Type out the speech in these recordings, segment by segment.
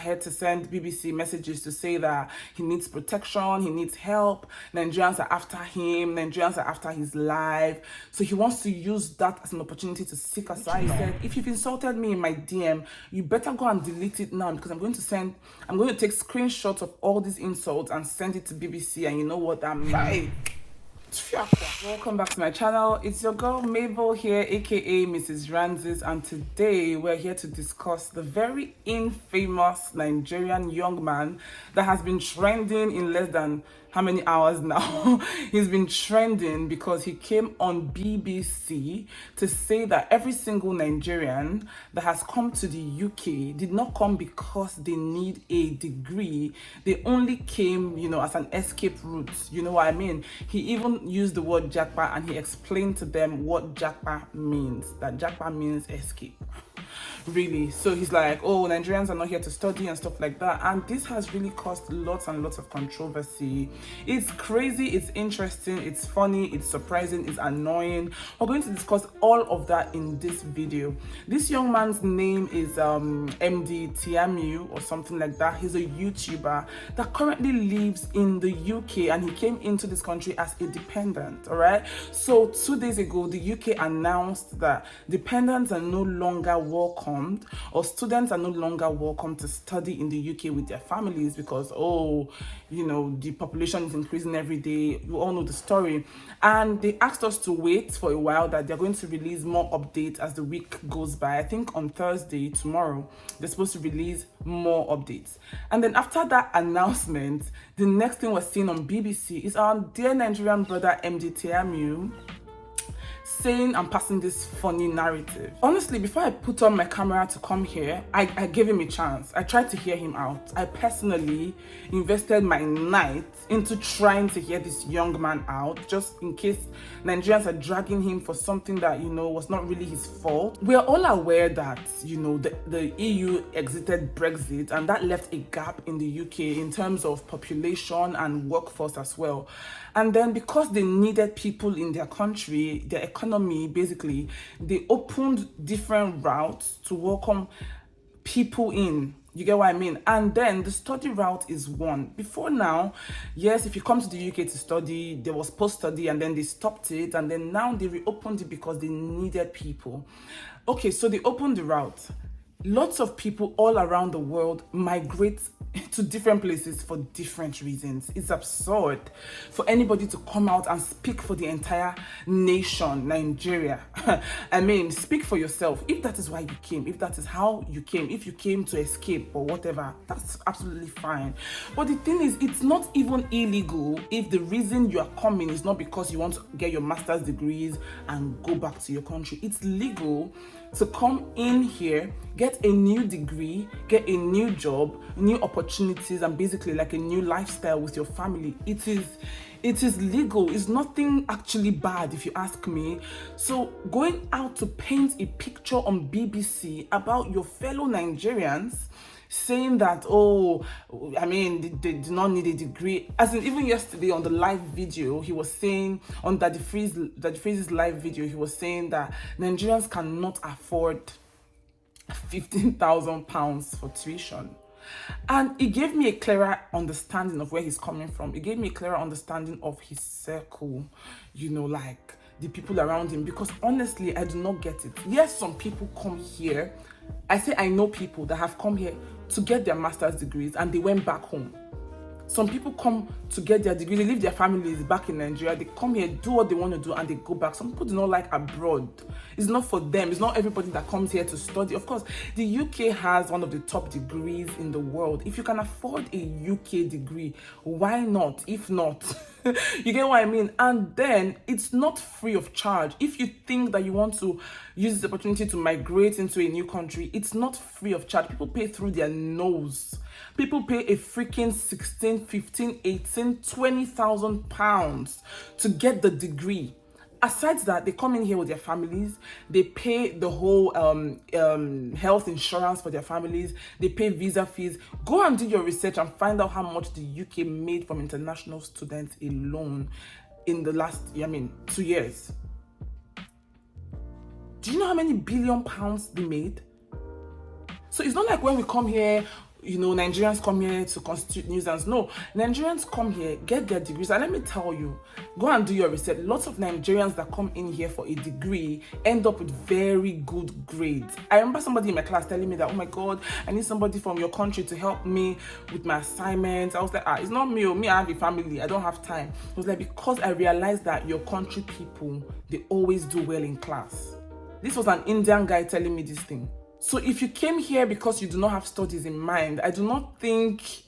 Had to send BBC messages to say that he needs protection, he needs help, Nigerians are after him, Nigerians are after his life. So he wants to use that as an opportunity to seek asylum. He said, if you've insulted me in my DM, you better go and delete it now, because I'm going to take screenshots of all these insults and send it to BBC, and you know what that means. Right. Welcome back to my channel. It's your girl Mabel here, aka Mrs. Ranzis, and today we're here to discuss the very infamous Nigerian young man that has been trending in less than how many hours now. He's been trending because he came on BBC to say that every single Nigerian that has come to the UK did not come because they need a degree. They only came, as an escape route. You know what I mean? He even used the word jackpot, and he explained to them what jackpot means. That jackpot means escape. Really. So he's like, oh, Nigerians are not here to study and stuff like that, and this has really caused lots and lots of controversy. It's crazy, it's interesting, it's funny, it's surprising, it's annoying. We're going to discuss all of that in this video. This young man's name is Emdee Tiamiyu or something like that. He's a YouTuber that currently lives in the UK, and he came into this country as a dependent. All right, so 2 days ago the UK announced that dependents are no longer welcomed, or students are no longer welcome to study in the UK with their families because, the population is increasing every day. You all know the story. And they asked us to wait for a while, that they're going to release more updates as the week goes by. I think on Thursday, tomorrow, they're supposed to release more updates. And then after that announcement, the next thing we're seeing on BBC is our dear Nigerian brother Emdee Tiamiyu saying and passing this funny narrative. Honestly, before I put on my camera to come here, I gave him a chance. I tried to hear him out. I personally invested my night into trying to hear this young man out, just in case Nigerians are dragging him for something that, was not really his fault. We are all aware that, the EU exited Brexit, and that left a gap in the UK in terms of population and workforce as well. And then because they needed people in their country, their economy, basically, they opened different routes to welcome people in. You get what I mean? And then the study route is one. Before now, yes, if you come to the UK to study, there was post-study, and then they stopped it, and then now they reopened it because they needed people. Okay, so they opened the route. Lots of people all around the world migrate to different places for different reasons. It's absurd for anybody to come out and speak for the entire nation, Nigeria. I mean, speak for yourself. If that is why you came, if that is how you came, if you came to escape or whatever, that's absolutely fine. But the thing is, it's not even illegal if the reason you are coming is not because you want to get your master's degrees and go back to your country. It's legal to come in here, get a new degree, get a new job, new opportunities, and basically like a new lifestyle with your family. It is legal. It's nothing actually bad, if you ask me. So going out to paint a picture on BBC about your fellow Nigerians, saying that, they do not need a degree. As in, even yesterday on the live video, he was saying, on Daddy Freeze's live video, he was saying that Nigerians cannot afford £15,000 for tuition. And it gave me a clearer understanding of where he's coming from. It gave me a clearer understanding of his circle, like the people around him. Because honestly, I do not get it. Yes, some people come here. I know people that have come here to get their master's degrees and they went back home. Some people come to get their degree, they leave their families back in Nigeria, they come here, do what they want to do, and they go back. Some people do not like abroad. It's not for them. It's not everybody that comes here to study. Of course, the UK has one of the top degrees in the world. If you can afford a UK degree, why not? If not, you get what I mean? And then it's not free of charge. If you think that you want to use this opportunity to migrate into a new country, it's not free of charge. People pay through their nose. People pay a freaking 16, 15, 18, 20,000 pounds to get the degree. Aside that, they come in here with their families, they pay the whole health insurance for their families, they pay visa fees. Go and do your research and find out how much the UK made from international students alone in the last, 2 years. Do you know how many £billion they made? So it's not like when we come here, Nigerians come here to constitute nuisance. No, Nigerians come here, get their degrees, and let me tell you, go and do your research. Lots of Nigerians that come in here for a degree end up with very good grades. I remember somebody in my class telling me that, oh my God, I need somebody from your country to help me with my assignments. I was like, it's not me. Me, I have a family. I don't have time. It was like, because I realized that your country people, they always do well in class. This was an Indian guy telling me this thing. So if you came here because you do not have studies in mind, I do not think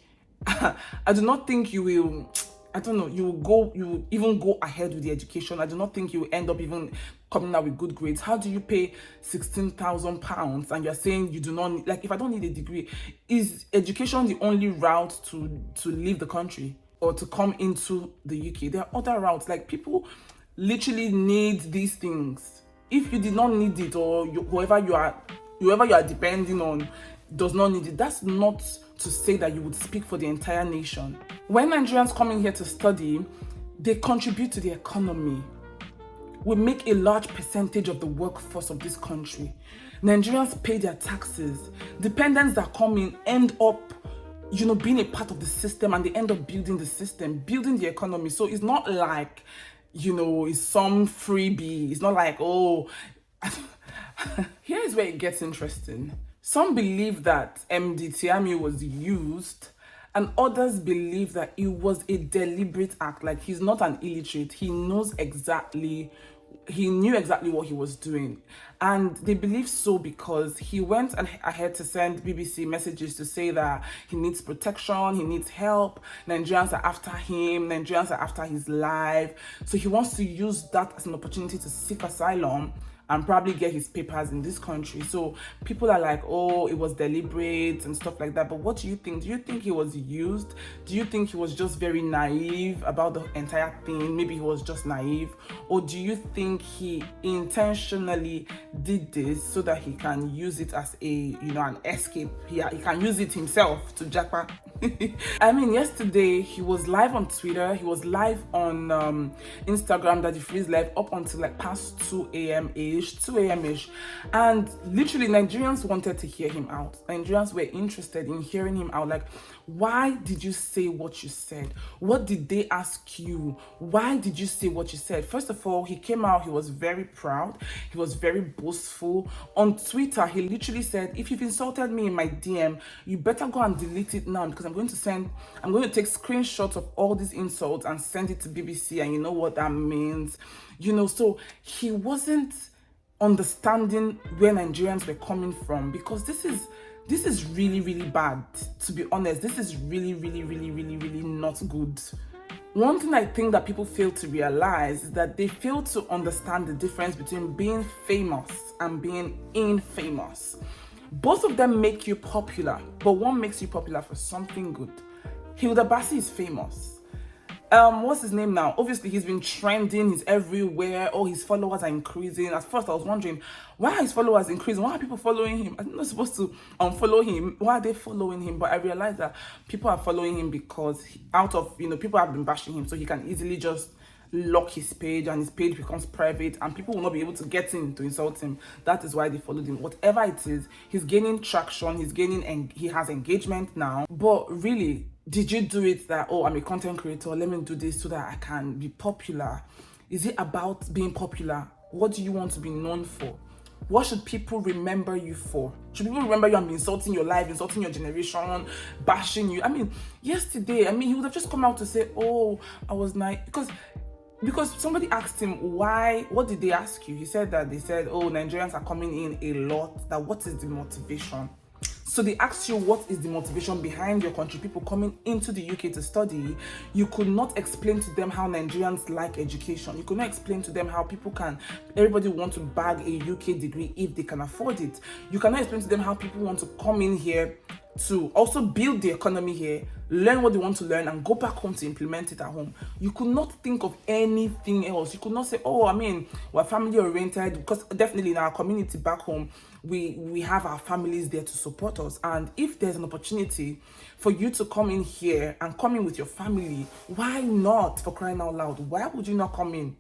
you will, you will even go ahead with the education. I do not think you will end up even coming out with good grades. How do you pay £16,000 and you're saying you do not need, like, if I don't need a degree, is education the only route to leave the country or to come into the UK? There are other routes. Like, people literally need these things. If you did not need it, or whoever you are depending on does not need it, that's not to say that you would speak for the entire nation. When Nigerians come in here to study, they contribute to the economy. We make a large percentage of the workforce of this country. Nigerians pay their taxes. Dependents that come in end up, being a part of the system, and they end up building the system, building the economy. So it's not like, it's some freebie. It's not like, oh, here's where it gets interesting. Some believe that Emdee Tiamiyu was used, and others believe that it was a deliberate act. Like, he's not an illiterate. He knew exactly what he was doing. And they believe so because he went ahead to send BBC messages to say that he needs protection, he needs help, Nigerians are after him, Nigerians are after his life. So he wants to use that as an opportunity to seek asylum and probably get his papers in this country. So people are like, oh, it was deliberate and stuff like that. But what do you think? Do you think he was used? Do you think he was just very naive about the entire thing? Maybe he was just naive. Or do you think he intentionally did this so that he can use it as an escape? He can use it himself to jackpot. I mean, yesterday he was live on Twitter, he was live on Instagram, that he frees live up until like past 2 a.m.-ish, and literally Nigerians wanted to hear him out. Nigerians were interested in hearing him out. Like, why did you say what you said? What did they ask you? Why did you say what you said? First of all, he came out, he was very proud, he was very boastful. On Twitter, he literally said, if you've insulted me in my DM, you better go and delete it now, because I'm going to take screenshots of all these insults and send it to BBC, and you know what that means. So he wasn't understanding where Nigerians were coming from, because this is really, really bad, to be honest. This is really, really, really, really, really not good. One thing I think that people fail to realize is that they fail to understand the difference between being famous and being infamous. Both of them make you popular, but one makes you popular for something good. Hilda Bassi is famous. What's his name now? Obviously, he's been trending, he's everywhere. Oh, his followers are increasing. At first, I was wondering, why are his followers increasing? Why are people following him? I'm not supposed to unfollow him. Why are they following him? But I realized that people are following him because people have been bashing him, so he can easily just lock his page, and his page becomes private, and people will not be able to get in to insult him. That is why they followed him. Whatever it is, he's gaining traction, he has engagement now. But really, did you do it that, oh, I'm a content creator, let me do this so that I can be popular? Is it about being popular? What do you want to be known for? What should people remember you for? Should people remember you and be insulting your life, insulting your generation, bashing you? I mean, yesterday, he would have just come out to say, oh, I was nice. Because somebody asked him, why, what did they ask you? He said that they said, oh, Nigerians are coming in a lot, that what is the motivation? So they asked you, what is the motivation behind your country people coming into the UK to study? You could not explain to them how Nigerians like education. You could not explain to them how everybody want to bag a UK degree if they can afford it. You cannot explain to them how people want to come in here to also build the economy here, learn what they want to learn, and go back home to implement it at home. You could not think of anything else. You could not say, oh, we're family oriented, because definitely in our community back home, we have our families there to support us. And if there's an opportunity for you to come in here and come in with your family, why not? For crying out loud, why would you not come in?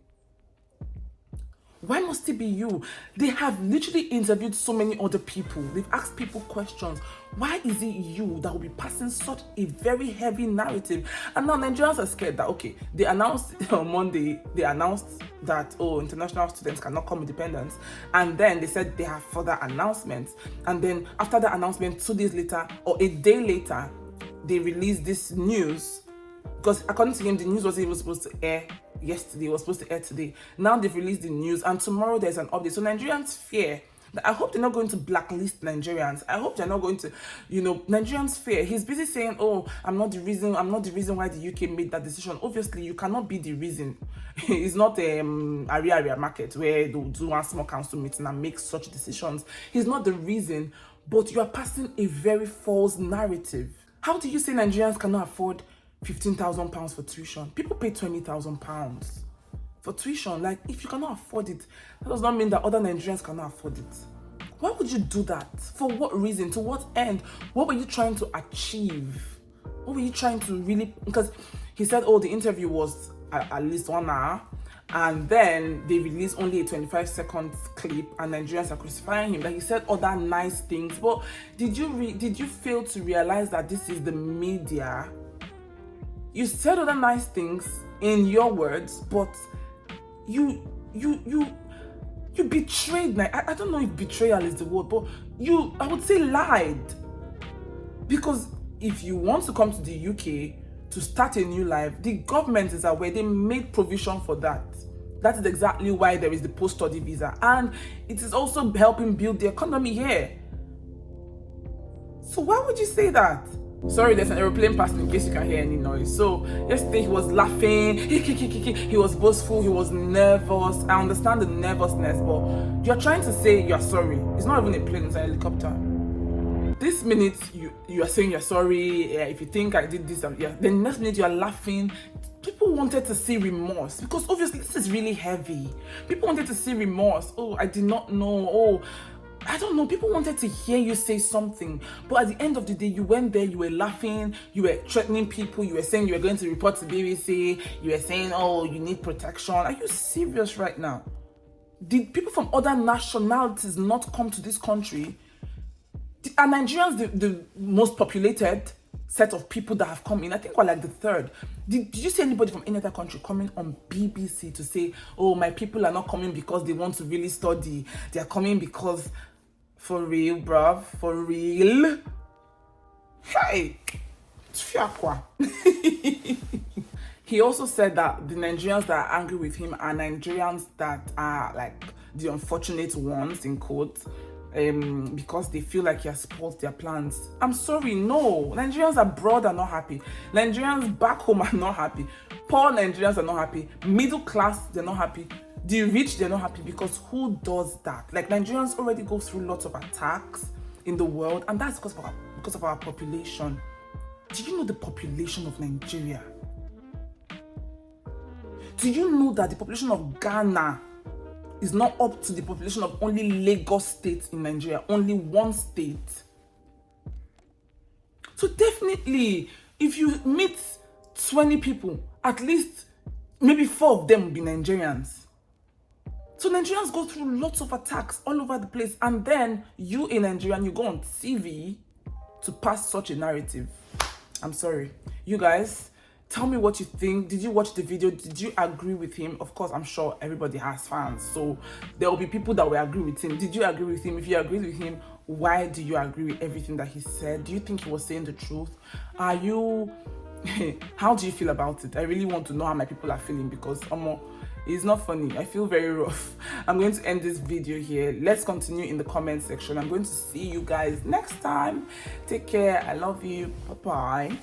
Why must it be you? They have literally interviewed so many other people. They've asked people questions. Why is it you that will be passing such a very heavy narrative? And now Nigerians are scared that, okay, they announced on Monday, they announced that, oh, international students cannot come with dependents. And then they said they have further announcements. And then after the announcement, 2 days later or a day later, they released this news. Because according to him, the news wasn't even supposed to air yesterday, it was supposed to air today. Now they've released the news, and tomorrow there's an update. So Nigerians fear. I hope they're not going to blacklist Nigerians. I hope they're not going to, Nigerians fear. He's busy saying, oh, I'm not the reason why the UK made that decision. Obviously, you cannot be the reason. It's not area market where they'll do one small council meeting and make such decisions. He's not the reason, but you are passing a very false narrative. How do you say Nigerians cannot afford £15,000 for tuition? People pay £20,000 for tuition. Like, if you cannot afford it, that does not mean that other Nigerians cannot afford it. Why would you do that? For what reason? To what end? What were you trying to achieve? What were you trying to really... Because he said, oh, the interview was at least 1 hour, and then they released only a 25-second clip, and Nigerians are crucifying him. That he said other nice things. But did you fail to realize that this is the media? You said other nice things in your words, but you betrayed. I don't know if betrayal is the word, but I would say lied. Because if you want to come to the UK to start a new life, the government is aware. They made provision for that. That is exactly why there is the post-study visa. And it is also helping build the economy here. So why would you say that? Sorry, there's an aeroplane passing in case you can hear any noise. So yesterday he was laughing, he was boastful, he was nervous. I understand the nervousness, but you're trying to say you're sorry. It's not even a plane, it's a helicopter. This minute you are saying you're sorry, if you think I did this, yeah. The next minute you are laughing. People wanted to see remorse, because obviously this is really heavy. People wanted to see remorse. Oh, I did not know. Oh, I don't know, people wanted to hear you say something, but at the end of the day, you went there, you were laughing, you were threatening people, you were saying you were going to report to BBC, you were saying, oh, you need protection. Are you serious right now? Did people from other nationalities not come to this country? Are Nigerians the most populated set of people that have come in? I think we're like the third. Did you see anybody from any other country coming on BBC to say, oh, my people are not coming because they want to really study, they are coming because... For real, bruv. For real. Hey. He also said that the Nigerians that are angry with him are Nigerians that are like the unfortunate ones, in quotes, because they feel like he has spoiled their plans. I'm sorry, no. Nigerians abroad are not happy. Nigerians back home are not happy. Poor Nigerians are not happy. Middle class, they're not happy. The rich, they're not happy, because who does that? Like, Nigerians already go through lots of attacks in the world, and that's because of our population. Do you know the population of Nigeria? Do you know that the population of Ghana is not up to the population of only Lagos State in Nigeria? Only one state. So definitely, if you meet 20 people, at least maybe 4 of them will be Nigerians. So Nigerians go through lots of attacks all over the place, and then you in Nigeria, you go on TV to pass such a narrative. I'm sorry. You guys, tell me what you think. Did you watch the video? Did you agree with him? Of course, I'm sure everybody has fans, so there will be people that will agree with him. Did you agree with him? If you agree with him, why do you agree with everything that he said? Do you think he was saying the truth? Are you... How do you feel about it? I really want to know how my people are feeling, because it's not funny. I feel very rough. I'm going to end this video here. Let's continue in the comment section. I'm going to see you guys next time. Take care. I love you. Bye-bye.